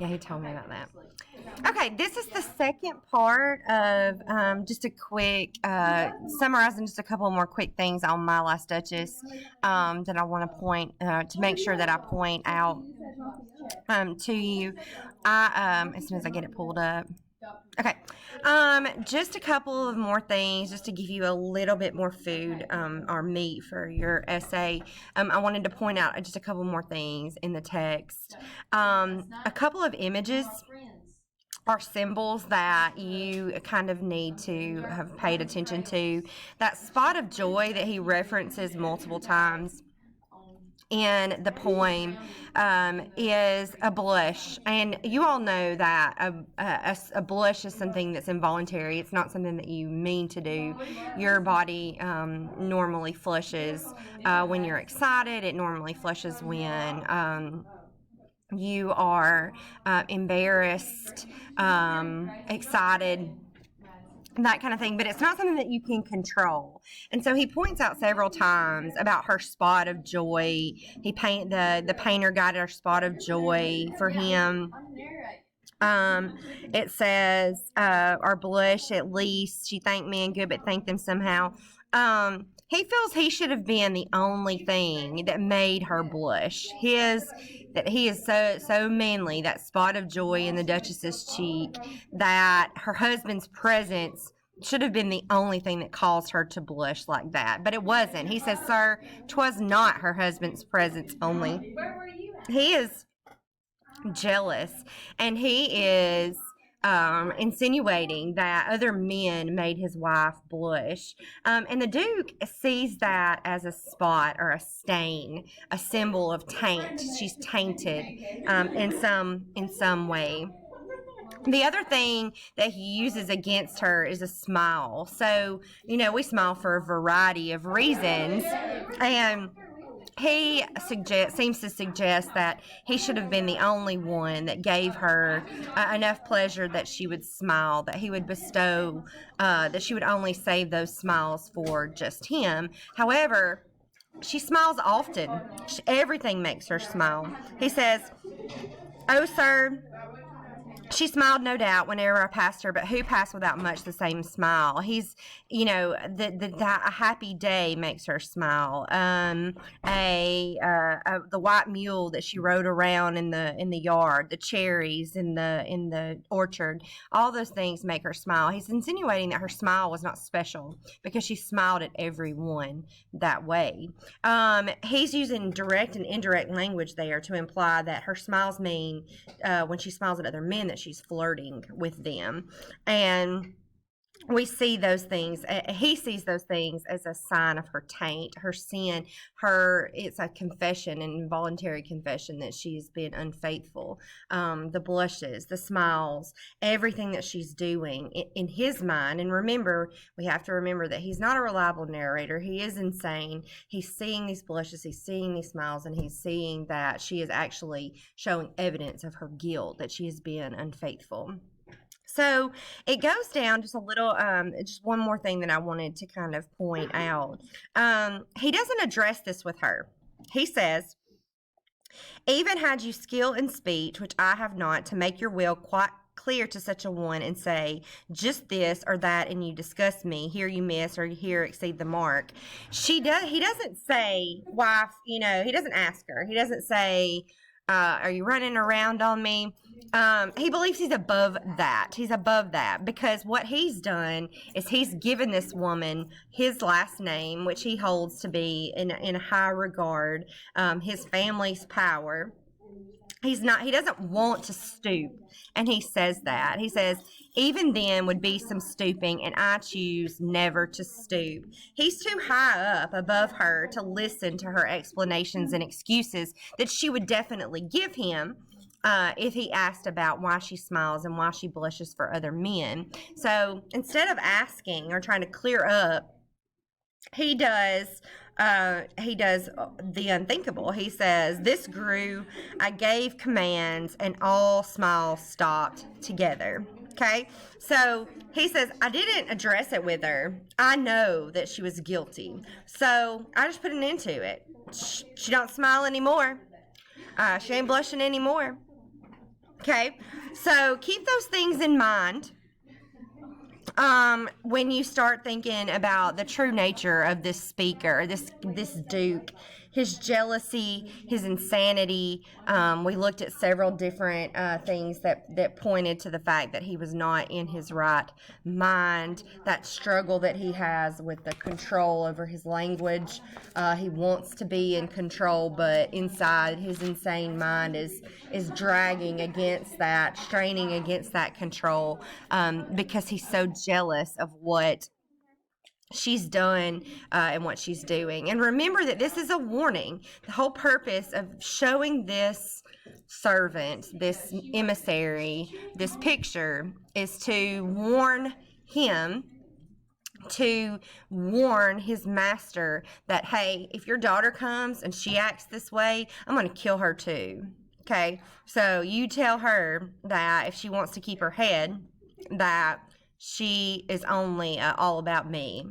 Yeah, he told me about that. Okay, this is the second part of just a quick summarizing just a couple more quick things on My Last Duchess that I want to point to make sure that I point out to you. As soon as I get it pulled up. Okay, just a couple of more things, just to give you a little bit more food or meat for your essay. I wanted to point out just a couple more things in the text. A couple of images are symbols that you kind of need to have paid attention to. That spot of joy that he references multiple times in the poem is a blush, and you all know that a blush is something that's involuntary. It's not something that you mean to do. Your body normally flushes when you're excited. It normally flushes when you are embarrassed, excited, that kind of thing, but it's not something that you can control. And so he points out several times about her spot of joy. The painter got her spot of joy for him. It says, or blush at least. She thanked men good, but thanked them somehow. He feels he should have been the only thing that made her blush. That he is so manly, that spot of joy in the Duchess's cheek, that her husband's presence should have been the only thing that caused her to blush like that. But it wasn't. He says, "Sir, 'twas not her husband's presence only." He is jealous, and he is insinuating that other men made his wife blush. And the Duke sees that as a spot or a stain, a symbol of taint. She's tainted in some way. The other thing that he uses against her is a smile. So, we smile for a variety of reasons. And he seems to suggest that he should have been the only one that gave her enough pleasure that she would smile, that he would bestow, that she would only save those smiles for just him. However, she smiles often. Everything makes her smile. He says, "Oh, sir, she smiled, no doubt, whenever I passed her, but who passed without much the same smile?" He's, a happy day makes her smile. The white mule that she rode around in the yard, the cherries in the orchard, all those things make her smile. He's insinuating that her smile was not special because she smiled at everyone that way. He's using direct and indirect language there to imply that her smiles mean when she smiles at other men that she's flirting with them. And we see those things, he sees those things as a sign of her taint, her sin, it's a confession, an involuntary confession that she's been unfaithful. The blushes, the smiles, everything that she's doing in his mind. And we have to remember that he's not a reliable narrator. He is insane. He's seeing these blushes, he's seeing these smiles, and he's seeing that she is actually showing evidence of her guilt, that she has been unfaithful. So it goes down just a little, just one more thing that I wanted to kind of point out. He doesn't address this with her. He says, "Even had you skill in speech, which I have not, to make your will quite clear to such a one, and say just this or that, and you disgust me, here you miss, or here exceed the mark." He doesn't say, wife, he doesn't ask her. He doesn't say, are you running around on me? He believes he's above that. He's above that because what he's done is he's given this woman his last name, which he holds to be in high regard, his family's power. He doesn't want to stoop, and he says that. He says, "Even then would be some stooping, and I choose never to stoop." He's too high up above her to listen to her explanations and excuses that she would definitely give him if he asked about why she smiles and why she blushes for other men. So instead of asking or trying to clear up, he does the unthinkable. He says, "This grew, I gave commands, and all smiles stopped together." Okay, so he says, "I didn't address it with her. I know that she was guilty, so I just put an end to it. She don't smile anymore. She ain't blushing anymore." Okay, so keep those things in mind when you start thinking about the true nature of this speaker, this Duke, his jealousy, his insanity. We looked at several different things that pointed to the fact that he was not in his right mind. That struggle that he has with the control over his language. He wants to be in control, but inside his insane mind is dragging against that, straining against that control, because he's so jealous of what she's done and what she's doing. And remember that this is a warning. The whole purpose of showing this servant, this emissary, this picture is to warn him, to warn his master that, hey, if your daughter comes and she acts this way, I'm going to kill her too. Okay, so you tell her that if she wants to keep her head, that she is only all about me.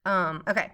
Okay,